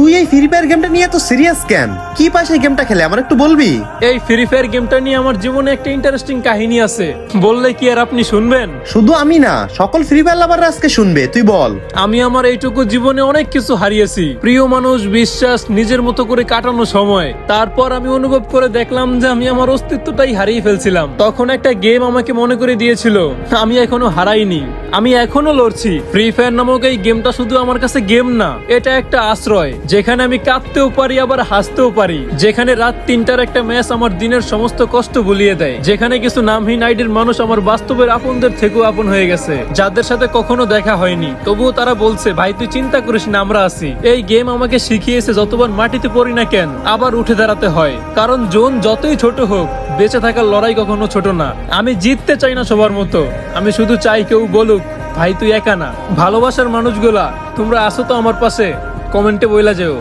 তুই এই free fire গেমটা নিয়ে এত সিরিয়াস কেন? কি পাস এই গেমটা খেলে আমার একটু বলবি? এই ফ্রি ফায়ার গেমটা নিয়ে আমার জীবনে একটা ইন্টারেস্টিং কাহিনী আছে, বললে কি আর আপনি শুনবেন? শুধু আমি না, সকল ফ্রি ফায়ার লাভাররা আজকে শুনবে, তুই বল। আমি আমার এইটুকু জীবনে অনেক কিছু হারিয়েছি, প্রিয় মানুষ, বিশ্বাস, নিজের মতো করে কাটানো সময়। তারপর আমি অনুভব করে দেখলাম যে আমি আমার অস্তিত্বটাই হারিয়ে ফেলছিলাম। তখন একটা গেম আমাকে মনে করে দিয়েছিল আমি এখনো হারাইনি, আমি এখনো লড়ছি। ফ্রি ফায়ার নামক এই গেমটা শুধু আমার কাছে গেম না, এটা একটা আশ্রয় যেখানে আমি কাঁদতেও পারি আবার হাসতেও পারি, যেখানে রাত 3টার একটা ম্যাচ আমার দিনের সমস্ত কষ্ট ভুলিয়ে দেয়, যেখানে কিছু নামহীন আইডির মানুষ আমার বাস্তবের আপনদের থেকেও আপন হয়ে গেছে, যাদের সাথে কখনো দেখা হয়নি, তবুও তারা বলছে ভাই তুই চিন্তা করিস না, আমরা আছি। এই গেম আমাকে শিখিয়েছে যতবার মাটিতে পড়ি না কেন আবার উঠে দাঁড়াতে হয়, কারণ জোন যতই ছোট হোক বেঁচে থাকার লড়াই কখনো ছোট না। আমি জিততে চাই না সবার মতো, আমি শুধু চাই কেউ বলুক ভাই তুই একা না। ভালোবাসার মানুষগুলা তোমরা আসো তো আমার পাশে, কমেন্টে বইলা যেও।